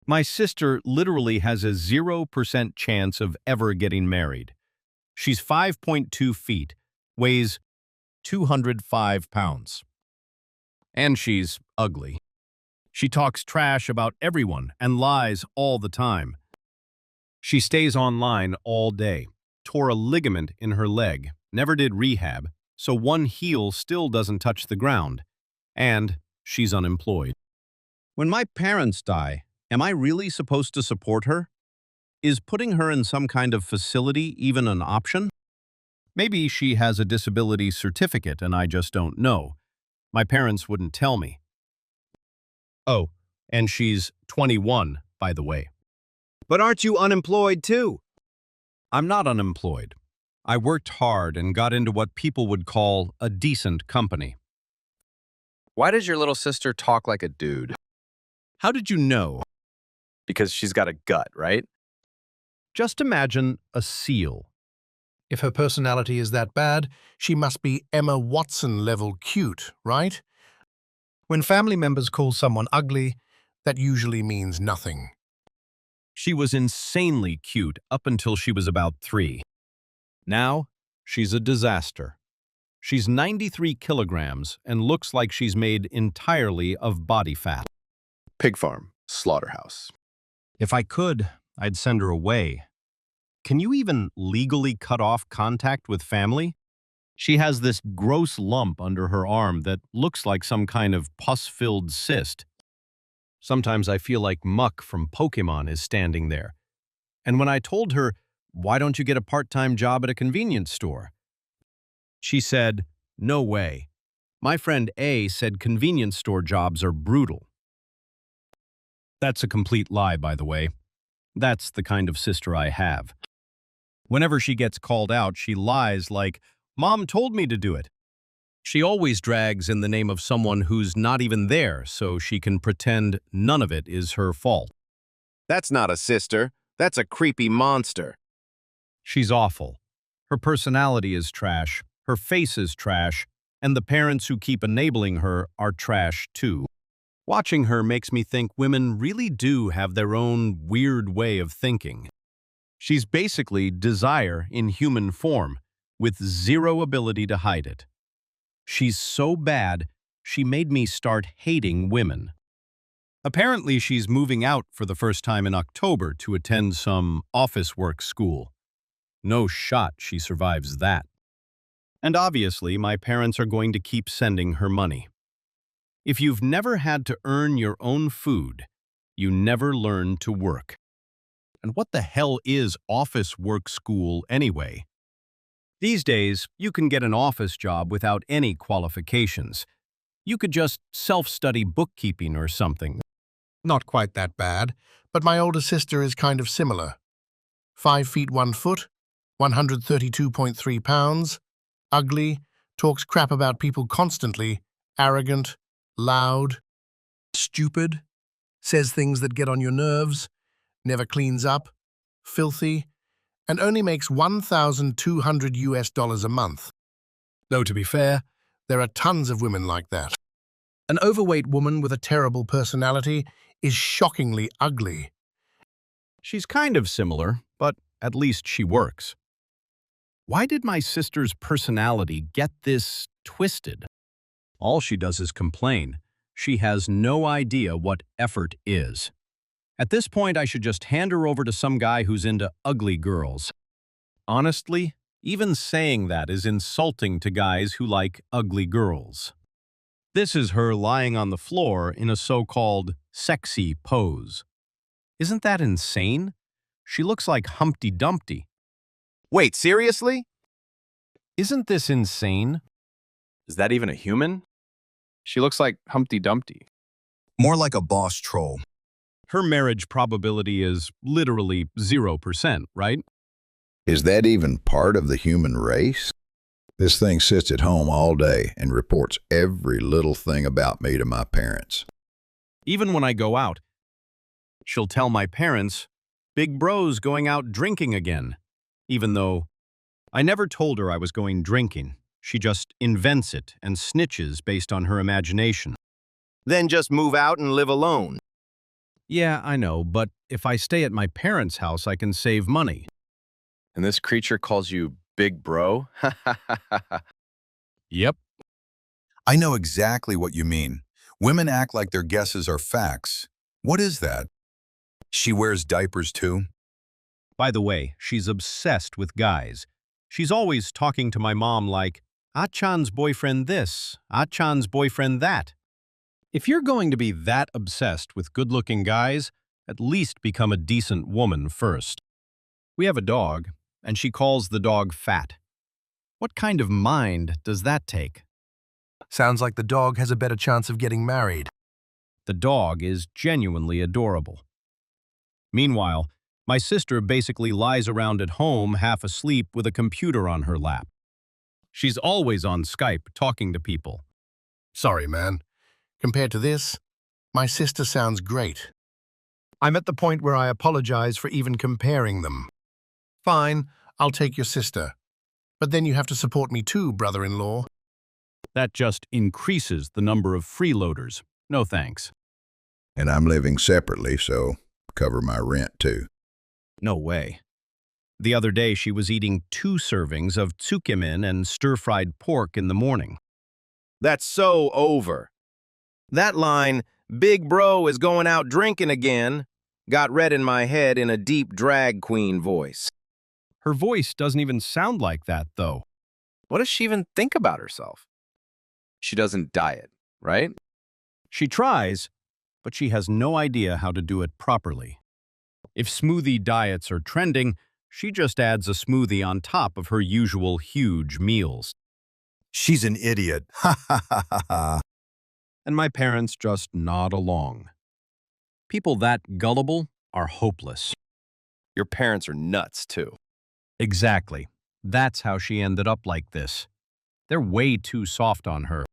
My sister literally has a 0% chance of ever getting married. She's 5.2 feet, weighs 205 pounds. And she's ugly. She talks trash about everyone and lies all the time. She stays online all day, tore a ligament in her leg, never did rehab, so one heel still doesn't touch the ground, and she's unemployed. When my parents die, am I really supposed to support her? Is putting her in some kind of facility even an option? Maybe she has a disability certificate and I just don't know. My parents wouldn't tell me. Oh, and she's 21, by the way. But aren't you unemployed too? I'm not unemployed. I worked hard and got into what people would call a decent company. Why does your little sister talk like a dude? How did you know? Because she's got a gut, right? Just imagine a seal. If her personality is that bad, she must be Emma Watson level cute, right? When family members call someone ugly, that usually means nothing. She was insanely cute up until she was about 3. Now, she's a disaster. She's 93 kilograms and looks like she's made entirely of body fat. Pig farm, slaughterhouse. If I could, I'd send her away. Can you even legally cut off contact with family? She has this gross lump under her arm that looks like some kind of pus-filled cyst. Sometimes I feel like Muck from Pokémon is standing there. And when I told her, "Why don't you get a part-time job at a convenience store?" she said, "No way. My friend A said convenience store jobs are brutal." That's a complete lie, by the way. That's the kind of sister I have. Whenever she gets called out, she lies like, "Mom told me to do it." She always drags in the name of someone who's not even there so she can pretend none of it is her fault. That's not a sister. That's a creepy monster. She's awful. Her personality is trash, her face is trash, and the parents who keep enabling her are trash too. Watching her makes me think women really do have their own weird way of thinking. She's basically desire in human form, with zero ability to hide it. She's so bad, she made me start hating women. Apparently, she's moving out for the first time in October to attend some office work school. No shot she survives that. And obviously, my parents are going to keep sending her money. If you've never had to earn your own food, you never learn to work. And what the hell is office work school anyway? These days, you can get an office job without any qualifications. You could just self-study bookkeeping or something. Not quite that bad, but my older sister is kind of similar. 5 feet 1 foot, 132.3 pounds, ugly, talks crap about people constantly, arrogant, loud, stupid, says things that get on your nerves, never cleans up, filthy, and only makes $1,200 a month. Though to be fair, there are tons of women like that. An overweight woman with a terrible personality is shockingly ugly. She's kind of similar, but at least she works. Why did my sister's personality get this twisted? All she does is complain. She has no idea what effort is. At this point, I should just hand her over to some guy who's into ugly girls. Honestly, even saying that is insulting to guys who like ugly girls. This is her lying on the floor in a so-called sexy pose. Isn't that insane? She looks like Humpty Dumpty. Wait, seriously? Isn't this insane? Is that even a human? She looks like Humpty Dumpty. More like a boss troll. Her marriage probability is literally 0%, right? Is that even part of the human race? This thing sits at home all day and reports every little thing about me to my parents. Even when I go out, she'll tell my parents, "Big bro's going out drinking again," even though I never told her I was going drinking. She just invents it and snitches based on her imagination. Then just move out and live alone. Yeah, I know, but if I stay at my parents' house, I can save money. And this creature calls you big bro? Yep. I know exactly what you mean. Women act like their guesses are facts. What is that? She wears diapers too? By the way, she's obsessed with guys. She's always talking to my mom like, Ah-chan's boyfriend this, Ah-chan's boyfriend that. If you're going to be that obsessed with good-looking guys, at least become a decent woman first. We have a dog, and she calls the dog fat. What kind of mind does that take? Sounds like the dog has a better chance of getting married. The dog is genuinely adorable. Meanwhile, my sister basically lies around at home half asleep with a computer on her lap. She's always on Skype talking to people. Sorry, man. Compared to this, my sister sounds great. I'm at the point where I apologize for even comparing them. Fine, I'll take your sister. But then you have to support me too, brother-in-law. That just increases the number of freeloaders. No thanks. And I'm living separately, so cover my rent too. No way. The other day she was eating 2 servings of tsukemen and stir-fried pork in the morning. That's so over. That line, "Big bro is going out drinking again," got read in my head in a deep drag queen voice. Her voice doesn't even sound like that, though. What does she even think about herself? She doesn't diet, right? She tries, but she has no idea how to do it properly. If smoothie diets are trending, she just adds a smoothie on top of her usual huge meals. She's an idiot. Ha ha ha ha ha. And my parents just nod along. People that gullible are hopeless. Your parents are nuts, too. Exactly. That's how she ended up like this. They're way too soft on her.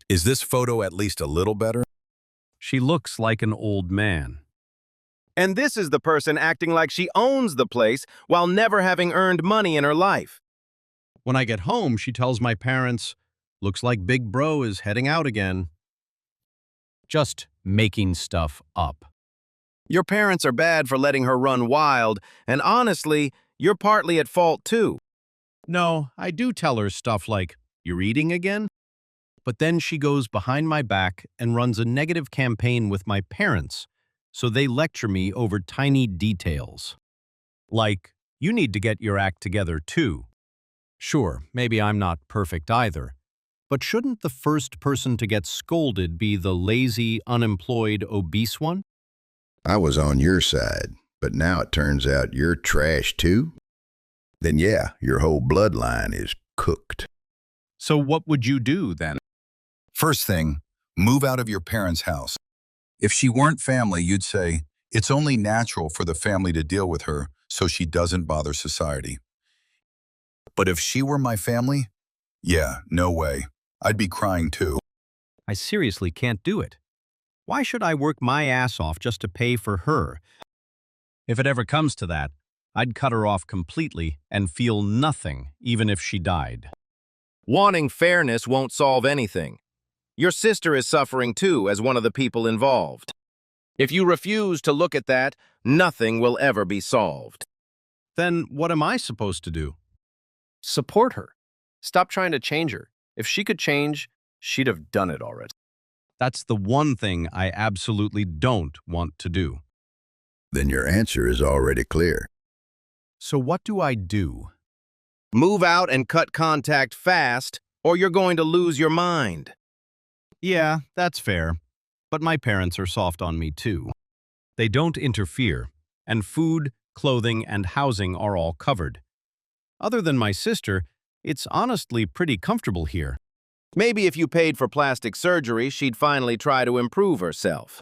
Is this photo at least a little better? She looks like an old man. And this is the person acting like she owns the place while never having earned money in her life. When I get home, she tells my parents, "Looks like Big Bro is heading out again." Just making stuff up. Your parents are bad for letting her run wild, and honestly, you're partly at fault too. No, I do tell her stuff like, "You're eating again?" But then she goes behind my back and runs a negative campaign with my parents, so they lecture me over tiny details. Like, you need to get your act together too. Sure, maybe I'm not perfect either, but shouldn't the first person to get scolded be the lazy, unemployed, obese one? I was on your side, but now it turns out you're trash too? Then yeah, your whole bloodline is cooked. So what would you do then? First thing, move out of your parents' house. If she weren't family, you'd say, it's only natural for the family to deal with her so she doesn't bother society. But if she were my family, yeah, no way. I'd be crying too. I seriously can't do it. Why should I work my ass off just to pay for her? If it ever comes to that, I'd cut her off completely and feel nothing, even if she died. Wanting fairness won't solve anything. Your sister is suffering too as one of the people involved. If you refuse to look at that, nothing will ever be solved. Then what am I supposed to do? Support her. Stop trying to change her. If she could change, she'd have done it already. That's the one thing I absolutely don't want to do. Then your answer is already clear. So what do I do? Move out and cut contact fast, or you're going to lose your mind. Yeah, that's fair. But my parents are soft on me too. They don't interfere, and food, clothing, and housing are all covered. Other than my sister, it's honestly pretty comfortable here. Maybe if you paid for plastic surgery, she'd finally try to improve herself.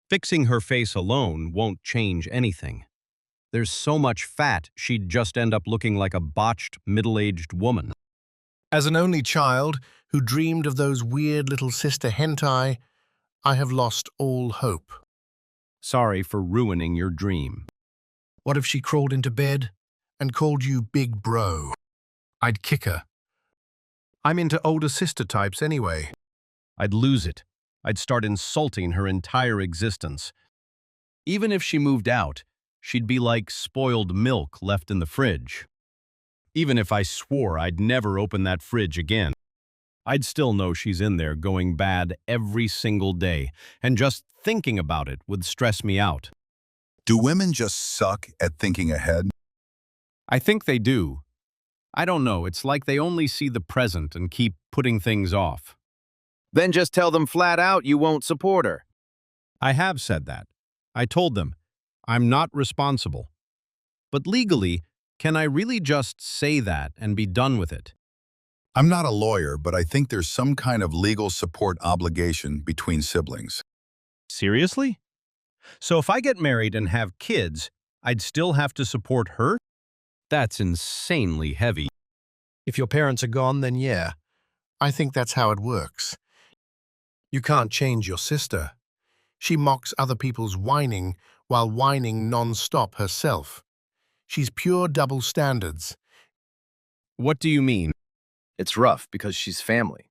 Fixing her face alone won't change anything. There's so much fat, she'd just end up looking like a botched, middle-aged woman. As an only child who dreamed of those weird little sister hentai, I have lost all hope. Sorry for ruining your dream. What if she crawled into bed and called you Big Bro? I'd kick her. I'm into older sister types anyway. I'd lose it. I'd start insulting her entire existence. Even if she moved out, she'd be like spoiled milk left in the fridge. Even if I swore I'd never open that fridge again, I'd still know she's in there going bad every single day, and just thinking about it would stress me out. Do women just suck at thinking ahead? I think they do. I don't know, it's like they only see the present and keep putting things off. Then just tell them flat out you won't support her. I have said that. I told them, I'm not responsible. But legally, can I really just say that and be done with it? I'm not a lawyer, but I think there's some kind of legal support obligation between siblings. Seriously? So if I get married and have kids, I'd still have to support her? That's insanely heavy. If your parents are gone, then yeah. I think that's how it works. You can't change your sister. She mocks other people's whining while whining non-stop herself. She's pure double standards. What do you mean? It's rough because she's family.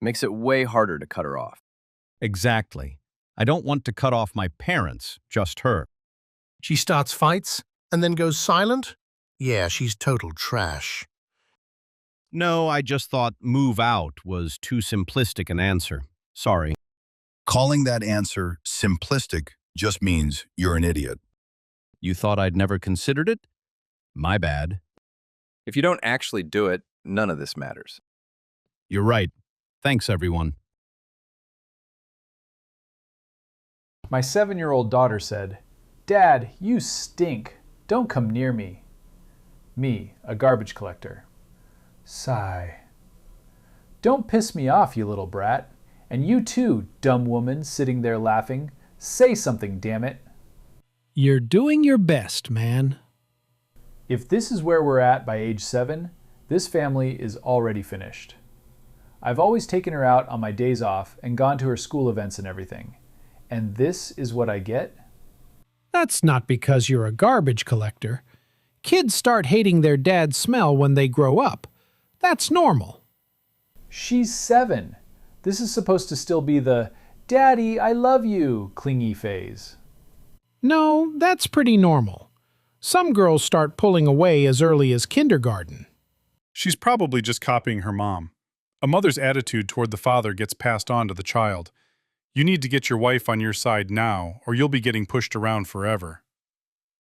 Makes it way harder to cut her off. Exactly. I don't want to cut off my parents, just her. She starts fights. And then goes silent? Yeah, she's total trash. No, I just thought move out was too simplistic an answer. Sorry. Calling that answer simplistic just means you're an idiot. You thought I'd never considered it? My bad. If you don't actually do it, none of this matters. You're right. Thanks, everyone. My 7-year-old daughter said, "Dad, you stink. Don't come near me." Me, a garbage collector. Sigh. "Don't piss me off, you little brat. And you too, dumb woman sitting there laughing. Say something, damn it." You're doing your best, man. If this is where we're at by age 7, this family is already finished. I've always taken her out on my days off and gone to her school events and everything. And this is what I get? That's not because you're a garbage collector. Kids start hating their dad's smell when they grow up. That's normal. She's 7. This is supposed to still be the "Daddy, I love you" clingy phase. No, that's pretty normal. Some girls start pulling away as early as kindergarten. She's probably just copying her mom. A mother's attitude toward the father gets passed on to the child. You need to get your wife on your side now, or you'll be getting pushed around forever.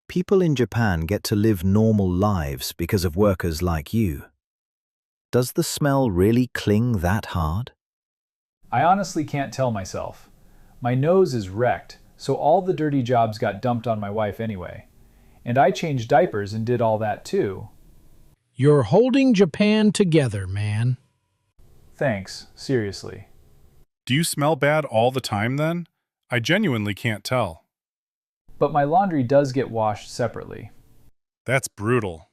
People in Japan get to live normal lives because of workers like you. Does the smell really cling that hard? I honestly can't tell myself. My nose is wrecked, so all the dirty jobs got dumped on my wife anyway. And I changed diapers and did all that too. You're holding Japan together, man. Thanks, seriously. Do you smell bad all the time then? I genuinely can't tell. But my laundry does get washed separately. That's brutal.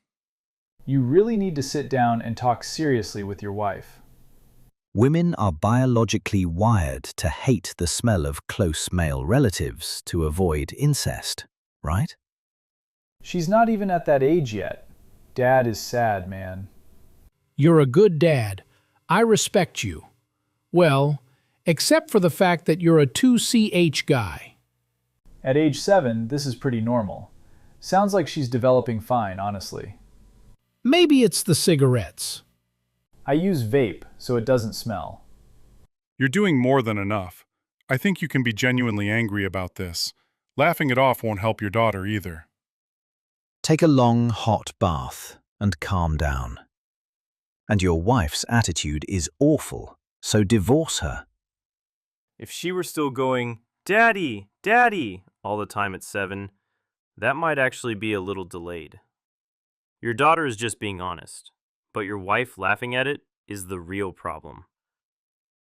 You really need to sit down and talk seriously with your wife. Women are biologically wired to hate the smell of close male relatives to avoid incest, right? She's not even at that age yet. Dad is sad, man. You're a good dad. I respect you. Well, except for the fact that you're a 2CH guy. At age 7, this is pretty normal. Sounds like she's developing fine, honestly. Maybe it's the cigarettes. I use vape, so it doesn't smell. You're doing more than enough. I think you can be genuinely angry about this. Laughing it off won't help your daughter either. Take a long, hot bath and calm down. And your wife's attitude is awful, so divorce her. If she were still going, "Daddy, Daddy," all the time at 7, that might actually be a little delayed. Your daughter is just being honest, but your wife laughing at it is the real problem.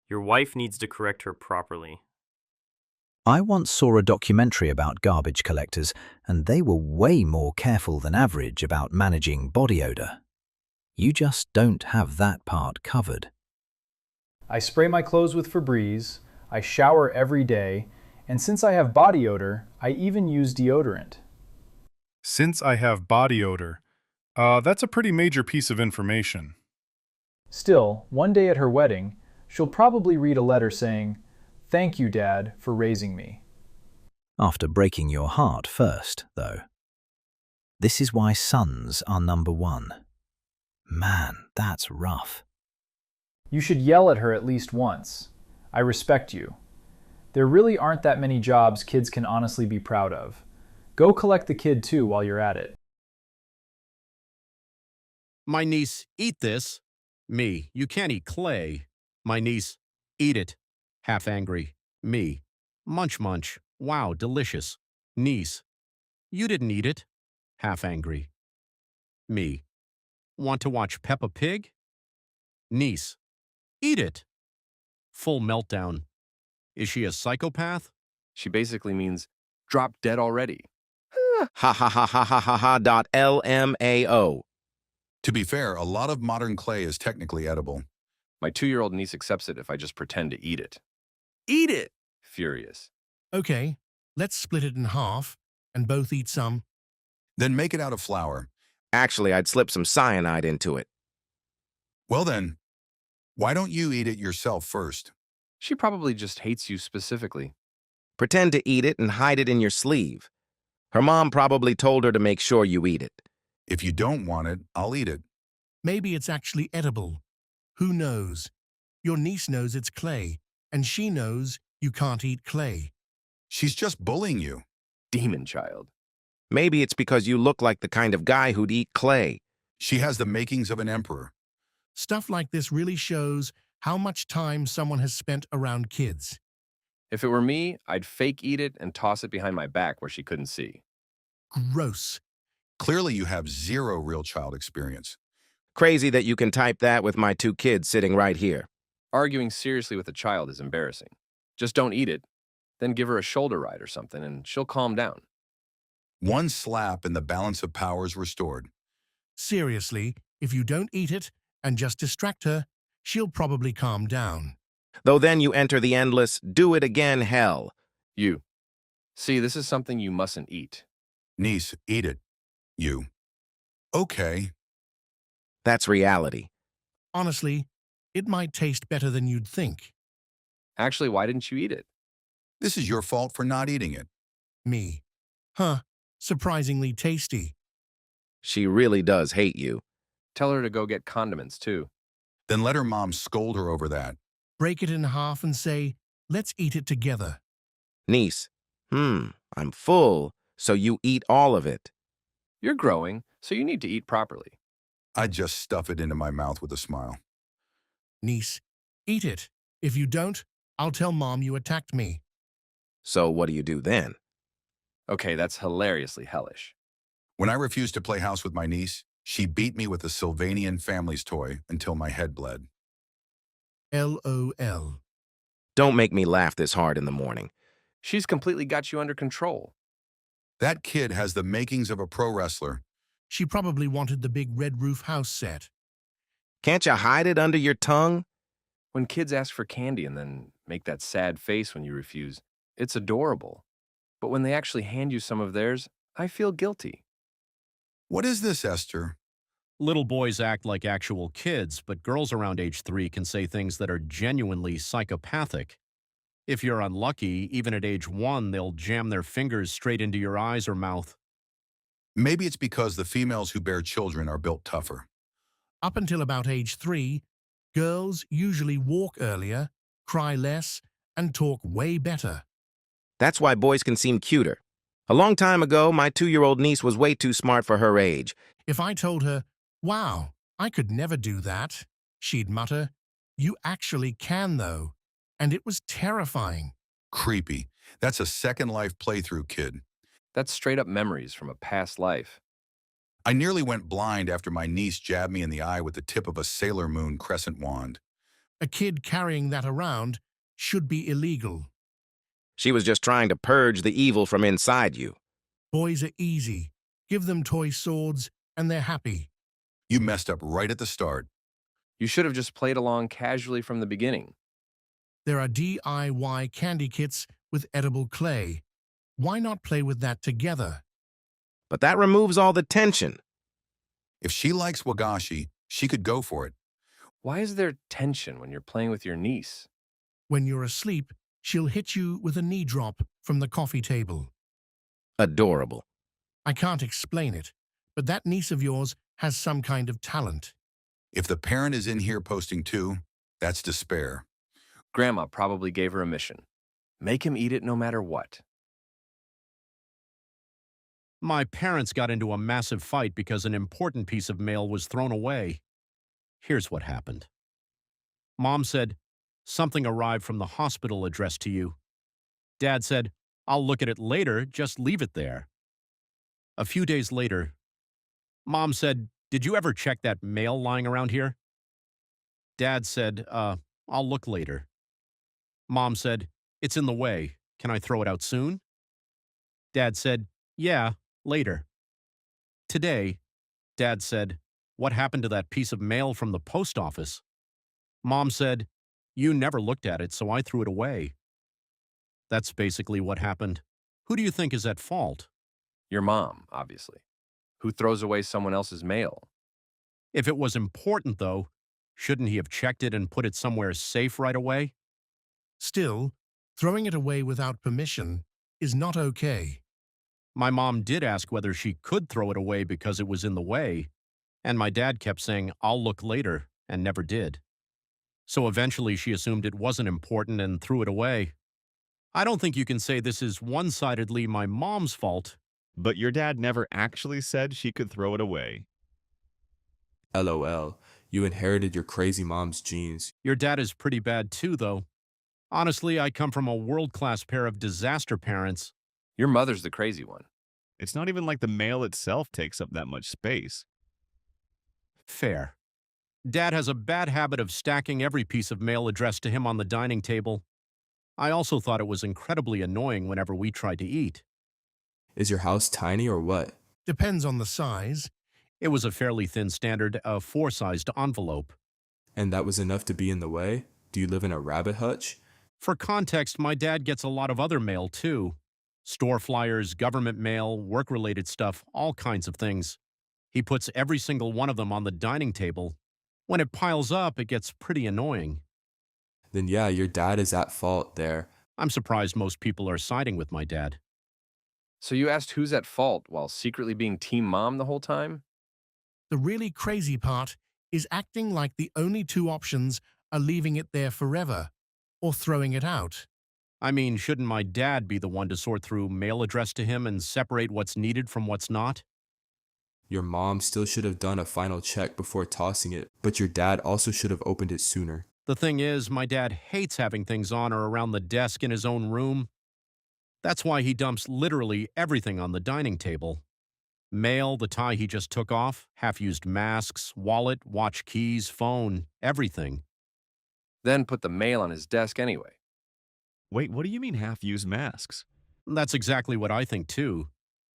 Your wife needs to correct her properly. I once saw a documentary about garbage collectors, and they were way more careful than average about managing body odor. You just don't have that part covered. I spray my clothes with Febreze, I shower every day, and since I have body odor, I even use deodorant. Since I have body odor, that's a pretty major piece of information. Still, one day at her wedding, she'll probably read a letter saying, "Thank you, Dad, for raising me." After breaking your heart first, though. This is why sons are number one. Man, that's rough. You should yell at her at least once. I respect you. There really aren't that many jobs kids can honestly be proud of. Go collect the kid too while you're at it. My niece, eat this. Me, you can't eat clay. My niece, eat it. Half angry. Me, munch munch. Wow, delicious. Niece, you didn't eat it. Half angry. Me, want to watch Peppa Pig? Niece, eat it. Full meltdown. Is she a psychopath? She basically means, drop dead already. Ha ha ha ha ha ha ha dot LMAO. To be fair, a lot of modern clay is technically edible. My 2-year-old niece accepts it if I just pretend to eat it. Eat it! Furious. Okay, let's split it in half and both eat some. Then make it out of flour. Actually, I'd slip some cyanide into it. Well then, why don't you eat it yourself first? She probably just hates you specifically. Pretend to eat it and hide it in your sleeve. Her mom probably told her to make sure you eat it. If you don't want it, I'll eat it. Maybe it's actually edible. Who knows? Your niece knows it's clay, and she knows you can't eat clay. She's just bullying you. Demon child. Maybe it's because you look like the kind of guy who'd eat clay. She has the makings of an emperor. Stuff like this really shows how much time someone has spent around kids. If it were me, I'd fake eat it and toss it behind my back where she couldn't see. Gross. Clearly you have zero real child experience. Crazy that you can type that with my 2 kids sitting right here. Arguing seriously with a child is embarrassing. Just don't eat it, then give her a shoulder ride or something and she'll calm down. One slap and the balance of power is restored. Seriously, if you don't eat it and just distract her, she'll probably calm down. Though then you enter the endless do it again hell. You. See, this is something you mustn't eat. Niece, eat it. You. Okay. That's reality. Honestly, it might taste better than you'd think. Actually, why didn't you eat it? This is your fault for not eating it. Me. Huh. Surprisingly tasty. She really does hate you. Tell her to go get condiments, too. Then let her mom scold her over that. Break it in half and say, let's eat it together. Niece, I'm full, so you eat all of it. You're growing, so you need to eat properly. I just stuff it into my mouth with a smile. Niece, eat it. If you don't, I'll tell Mom you attacked me. So what do you do then? Okay, that's hilariously hellish. When I refused to play house with my niece, she beat me with a Sylvanian family's toy until my head bled. LOL. Don't make me laugh this hard in the morning. She's completely got you under control. That kid has the makings of a pro wrestler. She probably wanted the big red roof house set. Can't you hide it under your tongue? When kids ask for candy and then make that sad face when you refuse, it's adorable. But when they actually hand you some of theirs, I feel guilty. What is this, Esther? Little boys act like actual kids, but girls around age 3 can say things that are genuinely psychopathic. If you're unlucky, even at age 1, they'll jam their fingers straight into your eyes or mouth. Maybe it's because the females who bear children are built tougher. Up until about age 3, girls usually walk earlier, cry less, and talk way better. That's why boys can seem cuter. A long time ago, my 2-year-old niece was way too smart for her age. If I told her, wow, I could never do that, she'd mutter, you actually can though. And it was terrifying. Creepy. That's a Second Life playthrough, kid. That's straight up memories from a past life. I nearly went blind after my niece jabbed me in the eye with the tip of a Sailor Moon crescent wand. A kid carrying that around should be illegal. She was just trying to purge the evil from inside you. Boys are easy. Give them toy swords, and they're happy. You messed up right at the start. You should have just played along casually from the beginning. There are DIY candy kits with edible clay. Why not play with that together? But that removes all the tension. If she likes wagashi, she could go for it. Why is there tension when you're playing with your niece? When you're asleep, she'll hit you with a knee drop from the coffee table. Adorable. I can't explain it, but that niece of yours has some kind of talent. If the parent is in here posting too, that's despair. Grandma probably gave her a mission. Make him eat it no matter what. My parents got into a massive fight because an important piece of mail was thrown away. Here's what happened. Mom said, "Something arrived from the hospital addressed to you." Dad said, "I'll look at it later, just leave it there." A few days later, Mom said, "Did you ever check that mail lying around here?" Dad said, "I'll look later." Mom said, "It's in the way. Can I throw it out soon?" Dad said, "Yeah, later." Today, Dad said, "What happened to that piece of mail from the post office?" Mom said, "You never looked at it, so I threw it away." That's basically what happened. Who do you think is at fault? Your mom, obviously. Who throws away someone else's mail? If it was important, though, shouldn't he have checked it and put it somewhere safe right away? Still, throwing it away without permission is not okay. My mom did ask whether she could throw it away because it was in the way, and my dad kept saying, "I'll look later," and never did. So eventually she assumed it wasn't important and threw it away. I don't think you can say this is one-sidedly my mom's fault. But your dad never actually said she could throw it away. LOL, you inherited your crazy mom's genes. Your dad is pretty bad too, though. Honestly, I come from a world-class pair of disaster parents. Your mother's the crazy one. It's not even like the mail itself takes up that much space. Fair. Dad has a bad habit of stacking every piece of mail addressed to him on the dining table. I also thought it was incredibly annoying whenever we tried to eat. Is your house tiny or what? Depends on the size. It was a fairly thin standard, a 4-sized envelope. And that was enough to be in the way? Do you live in a rabbit hutch? For context, my dad gets a lot of other mail too. Store flyers, government mail, work-related stuff, all kinds of things. He puts every single one of them on the dining table. When it piles up, it gets pretty annoying. Then yeah, your dad is at fault there. I'm surprised most people are siding with my dad. So you asked who's at fault while secretly being Team Mom the whole time? The really crazy part is acting like the only two options are leaving it there forever or throwing it out. I mean, shouldn't my dad be the one to sort through mail addressed to him and separate what's needed from what's not? Your mom still should have done a final check before tossing it, but your dad also should have opened it sooner. The thing is, my dad hates having things on or around the desk in his own room. That's why he dumps literally everything on the dining table. Mail, the tie he just took off, half-used masks, wallet, watch keys, phone, everything. Then put the mail on his desk anyway. Wait, what do you mean half-used masks? That's exactly what I think too.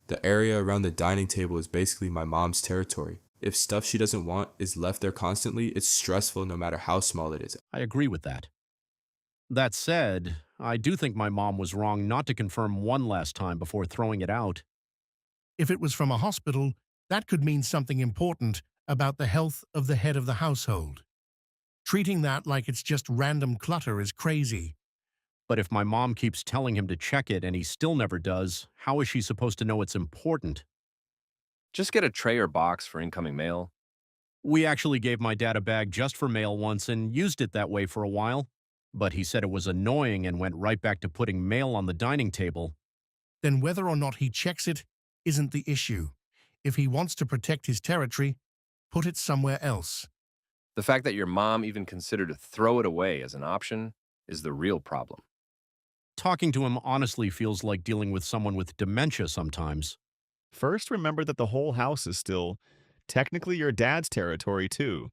The area around the dining table is basically my mom's territory. If stuff she doesn't want is left there constantly, it's stressful no matter how small it is. I agree with that. That said, I do think my mom was wrong not to confirm one last time before throwing it out. If it was from a hospital, that could mean something important about the health of the head of the household. Treating that like it's just random clutter is crazy. But if my mom keeps telling him to check it and he still never does, how is she supposed to know it's important? Just get a tray or box for incoming mail. We actually gave my dad a bag just for mail once and used it that way for a while. But he said it was annoying and went right back to putting mail on the dining table. Then whether or not he checks it isn't the issue. If he wants to protect his territory, put it somewhere else. The fact that your mom even considered to throw it away as an option is the real problem. Talking to him honestly feels like dealing with someone with dementia sometimes. First, remember that the whole house is still technically your dad's territory too.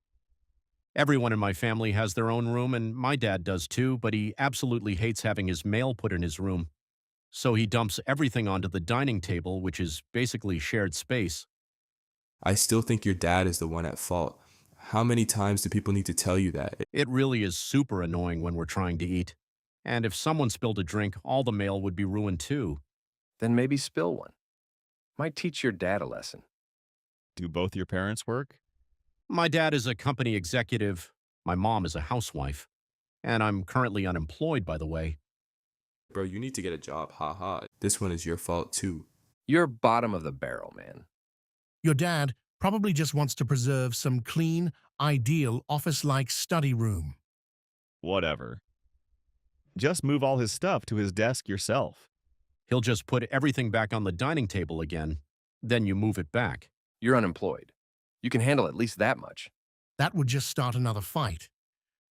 Everyone in my family has their own room, and my dad does too, but he absolutely hates having his mail put in his room. So he dumps everything onto the dining table, which is basically shared space. I still think your dad is the one at fault. How many times do people need to tell you that? It really is super annoying when we're trying to eat. And if someone spilled a drink, all the mail would be ruined too. Then maybe spill one. Might teach your dad a lesson. Do both your parents work? My dad is a company executive. My mom is a housewife. And I'm currently unemployed, by the way. Bro, you need to get a job, haha. This one is your fault too. You're bottom of the barrel, man. Your dad probably just wants to preserve some clean, ideal office-like study room. Whatever. Just move all his stuff to his desk yourself. He'll just put everything back on the dining table again. Then you move it back. You're unemployed. You can handle at least that much. That would just start another fight.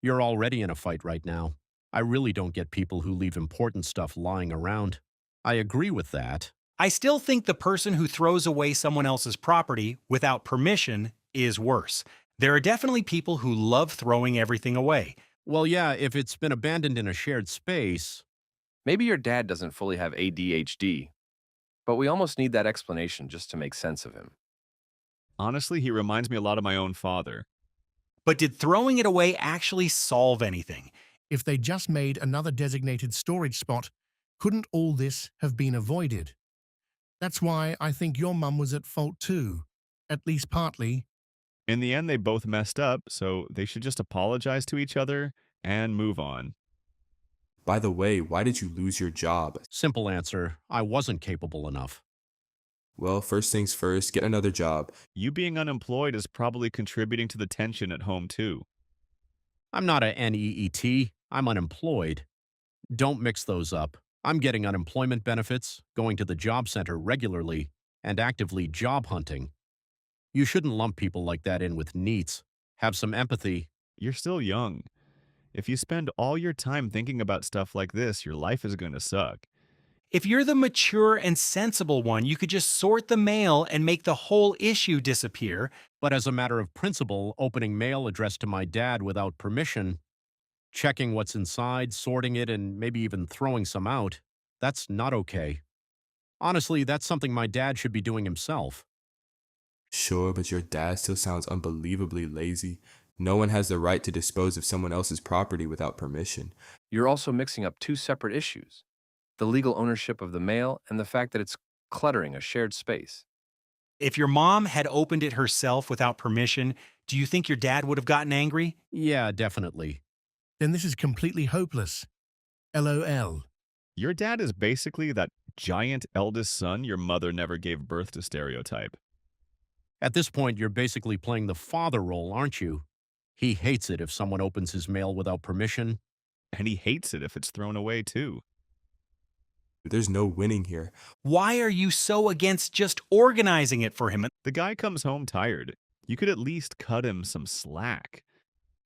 You're already in a fight right now. I really don't get people who leave important stuff lying around. I agree with that. I still think the person who throws away someone else's property without permission is worse. There are definitely people who love throwing everything away. Well, yeah, if it's been abandoned in a shared space. Maybe your dad doesn't fully have ADHD, but we almost need that explanation just to make sense of him. Honestly, he reminds me a lot of my own father. But did throwing it away actually solve anything? If they just made another designated storage spot, couldn't all this have been avoided? That's why I think your mum was at fault too, at least partly. In the end, they both messed up, so they should just apologize to each other and move on. By the way, why did you lose your job? Simple answer, I wasn't capable enough. Well, first things first, get another job. You being unemployed is probably contributing to the tension at home too. I'm not a NEET, I'm unemployed. Don't mix those up. I'm getting unemployment benefits, going to the job center regularly, and actively job hunting. You shouldn't lump people like that in with NEETs. Have some empathy. You're still young. If you spend all your time thinking about stuff like this, your life is going to suck. If you're the mature and sensible one, you could just sort the mail and make the whole issue disappear. But as a matter of principle, opening mail addressed to my dad without permission, checking what's inside, sorting it, and maybe even throwing some out, that's not okay. Honestly, that's something my dad should be doing himself. Sure, but your dad still sounds unbelievably lazy. No one has the right to dispose of someone else's property without permission. You're also mixing up two separate issues: the legal ownership of the mail and the fact that it's cluttering a shared space. If your mom had opened it herself without permission, do you think your dad would have gotten angry? Yeah, definitely. Then this is completely hopeless. LOL. Your dad is basically that giant eldest son your mother never gave birth to stereotype. At this point, you're basically playing the father role, aren't you? He hates it if someone opens his mail without permission. And he hates it if it's thrown away, too. There's no winning here. Why are you so against just organizing it for him? The guy comes home tired. You could at least cut him some slack.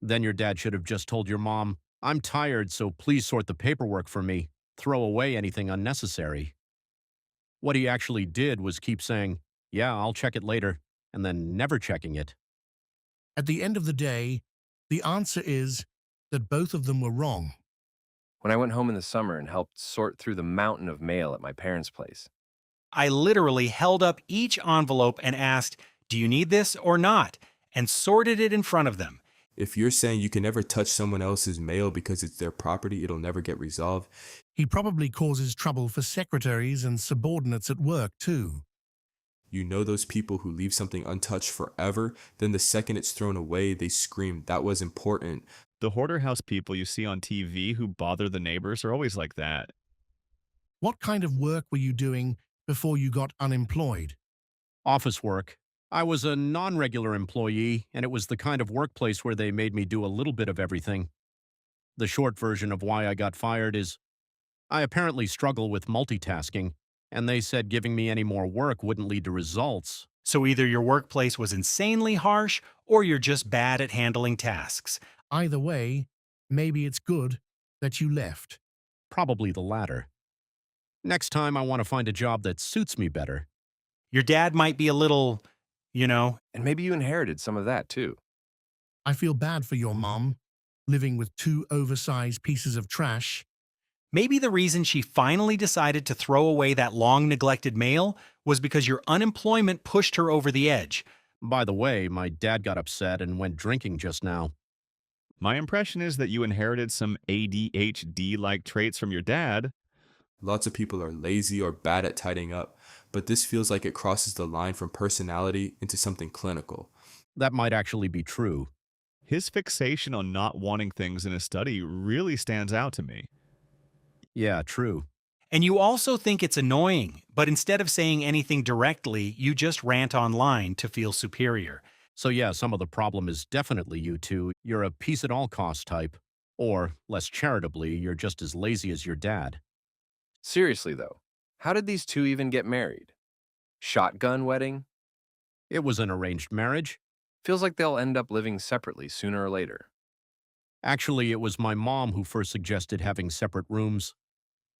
Then your dad should have just told your mom, I'm tired, so please sort the paperwork for me. Throw away anything unnecessary. What he actually did was keep saying, yeah, I'll check it later, and then never checking it. At the end of the day, the answer is that both of them were wrong. When I went home in the summer and helped sort through the mountain of mail at my parents' place, I literally held up each envelope and asked, do you need this or not? And sorted it in front of them. If you're saying you can never touch someone else's mail because it's their property, it'll never get resolved. He probably causes trouble for secretaries and subordinates at work, too. You know those people who leave something untouched forever, then the second it's thrown away, they scream, that was important. The hoarder house people you see on TV who bother the neighbors are always like that. What kind of work were you doing before you got unemployed? Office work. I was a non-regular employee, and it was the kind of workplace where they made me do a little bit of everything. The short version of why I got fired is, I apparently struggle with multitasking, and they said giving me any more work wouldn't lead to results. So either your workplace was insanely harsh, or you're just bad at handling tasks. Either way, maybe it's good that you left. Probably the latter. Next time I want to find a job that suits me better. Your dad might be a little, you know. And maybe you inherited some of that too. I feel bad for your mom, living with 2 oversized pieces of trash. Maybe the reason she finally decided to throw away that long-neglected mail was because your unemployment pushed her over the edge. By the way, my dad got upset and went drinking just now. My impression is that you inherited some ADHD-like traits from your dad. Lots of people are lazy or bad at tidying up, but this feels like it crosses the line from personality into something clinical. That might actually be true. His fixation on not wanting things in his study really stands out to me. Yeah, true. And you also think it's annoying, but instead of saying anything directly, you just rant online to feel superior. So yeah, some of the problem is definitely you two. You're a peace at all cost type. Or, less charitably, you're just as lazy as your dad. Seriously, though, how did these two even get married? Shotgun wedding? It was an arranged marriage. Feels like they'll end up living separately sooner or later. Actually, it was my mom who first suggested having separate rooms.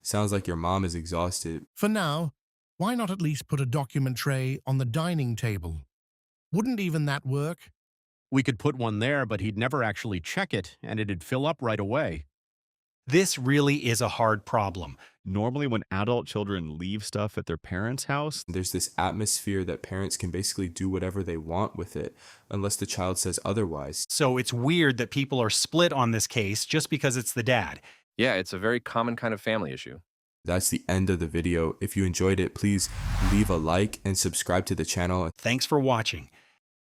Sounds like your mom is exhausted. For now, why not at least put a document tray on the dining table? Wouldn't even that work? We could put one there, but he'd never actually check it, and it'd fill up right away. This really is a hard problem. Normally, when adult children leave stuff at their parents' house, There's this atmosphere that parents can basically do whatever they want with it, unless the child says otherwise. So it's weird that people are split on this case just because it's the dad. Yeah, it's a very common kind of family issue. That's the end of the video. If you enjoyed it, please leave a like and subscribe to the channel. Thanks for watching.